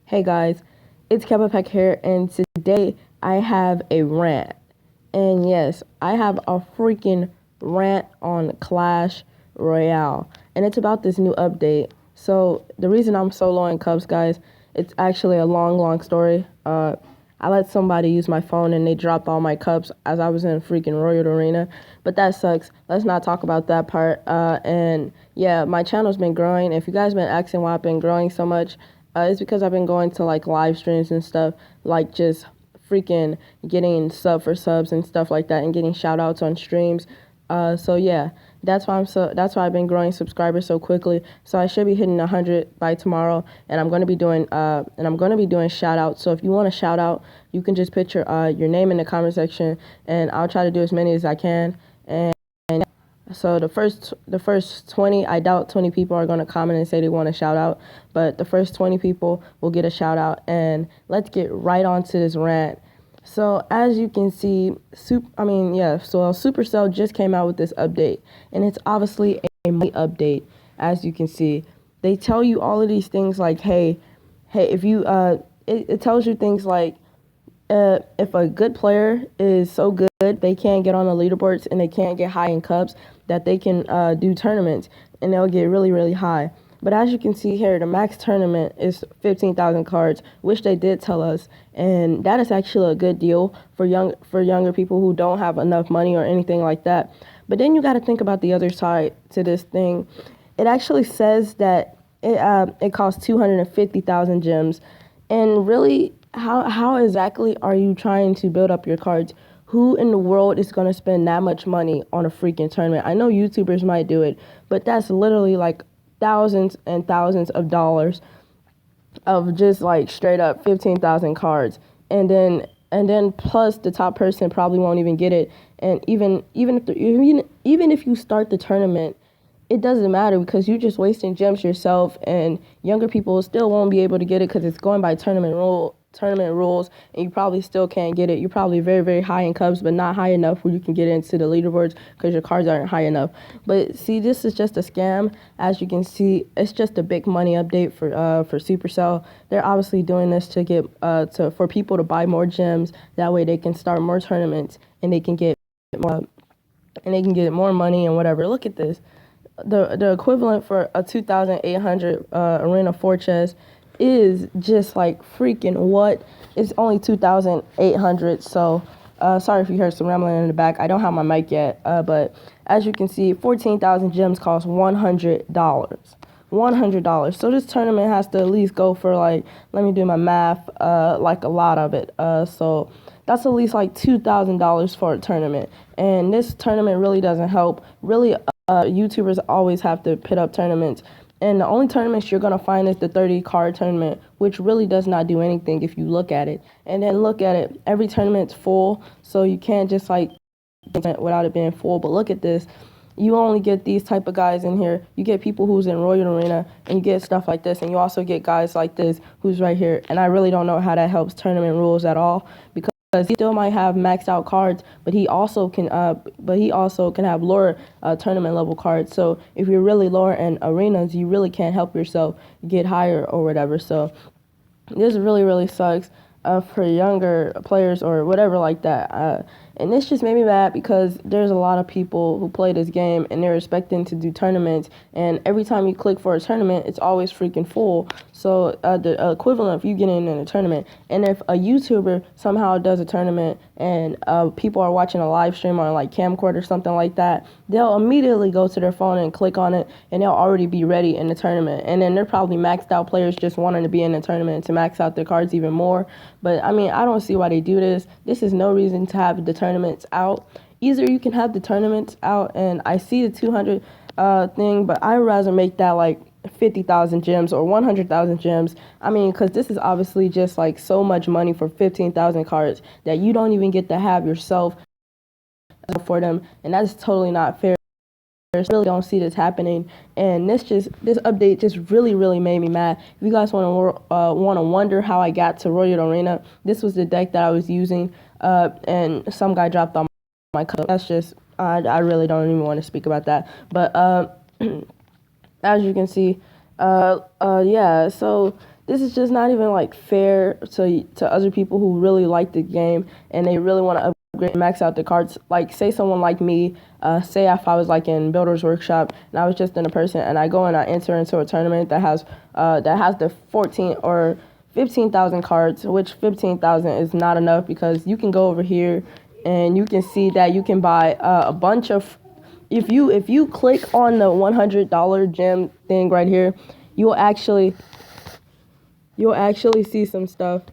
Hey guys, it's Kevin Peck here, and today I have a rant. And yes, I have a freaking rant on Clash Royale, and it's about this new update. So the reason I'm so low in Cubs, guys, it's actually a long story. I let somebody use my phone and they dropped all my cups as I was in freaking Royal Arena, but that sucks. Let's not talk about that part. And yeah, my channel's been growing. If you guys been asking why I've been growing so much, it's because I've been going to like live streams and stuff, like just freaking getting subs and stuff like that, and getting shout outs on streams. So yeah, that's why I've been growing subscribers so quickly. So I should be hitting 100 by tomorrow, and I'm gonna be doing shout outs. So if you want a shout out, you can just put your name in the comment section, and I'll try to do as many as I can. And so the first 20, I doubt 20 people are going to comment and say they want a shout out, but the first 20 people will get a shout out. And let's get right on to this rant. So as you can see, Supercell just came out with this update, and it's obviously a money update. As you can see, they tell you all of these things like, hey, if you it tells you things like if a good player is so good they can't get on the leaderboards and they can't get high in cups, that they can do tournaments and they'll get really high. But as you can see here, the max tournament is 15,000 cards, which they did tell us, and that is actually a good deal for younger people who don't have enough money or anything like that. But then you got to think about the other side to this thing. It actually says that it costs 250,000 gems, and really, how exactly are you trying to build up your cards? Who in the world is going to spend that much money on a freaking tournament? I know YouTubers might do it, but that's literally like thousands and thousands of dollars of just like straight up 15,000 cards. And then plus the top person probably won't even get it. And even if you start the tournament, it doesn't matter because you're just wasting gems yourself, and younger people still won't be able to get it because it's going by tournament rules, and you probably still can't get it. You're probably very high in Cubs, but not high enough where you can get into the leaderboards because your cards aren't high enough. But see, this is just a scam. As you can see, it's just a big money update for Supercell. They're obviously doing this to get for people to buy more gems. That way they can start more tournaments and they can get more money and whatever. Look at this. The equivalent for a 2,800 Arena 4 chest is just like freaking what? It's only 2,800. So sorry if you heard some rambling in the back. I don't have my mic yet, but as you can see, 14,000 gems cost $100. $100. So this tournament has to at least go for, like, let me do my math, like a lot of it. So that's at least like $2,000 for a tournament. And this tournament really doesn't help. Really, YouTubers always have to put up tournaments. And the only tournaments you're going to find is the 30 card tournament, which really does not do anything if you look at it. And then look at it. Every tournament's full, so you can't just like without it being full. But look at this. You only get these type of guys in here. You get people who's in Royal Arena, and you get stuff like this. And you also get guys like this who's right here. And I really don't know how that helps tournament rules at all, because he still might have maxed out cards, but he also can have lower tournament level cards. So if you're really lower in arenas, you really can't help yourself get higher or whatever. So this really sucks for younger players or whatever like that. And this just made me mad because there's a lot of people who play this game and they're expecting to do tournaments, and every time you click for a tournament, it's always freaking full. So the equivalent of you getting in a tournament, and if a YouTuber somehow does a tournament and people are watching a live stream on like camcorder or something like that, they'll immediately go to their phone and click on it, and they'll already be ready in the tournament. And then they're probably maxed out players just wanting to be in the tournament to max out their cards even more. But I mean, I don't see why they do this. This is no reason to have the tournaments out. Either you can have the tournaments out, and I see the 200 thing, but I'd rather make that like 50,000 gems or 100,000 gems. I mean, because this is obviously just like so much money for 15,000 cards that you don't even get to have yourself for them, and that's totally not fair. I really don't see this happening, and this update just really made me mad. If you guys want to wonder how I got to Royal Arena, this was the deck that I was using, and some guy dropped on my cup. That's just I really don't even want to speak about that. But as you can see, yeah. So this is just not even like fair to other people who really like the game and they really want to upgrade and max out the cards. Like say someone like me, say if I was like in Builder's Workshop and I was just in a person and I go and I enter into a tournament that has the 14 or 15,000 cards, which 15,000 is not enough because you can go over here and you can see that you can buy a bunch of. If you click on the $100 gem thing right here, you'll actually see some stuff.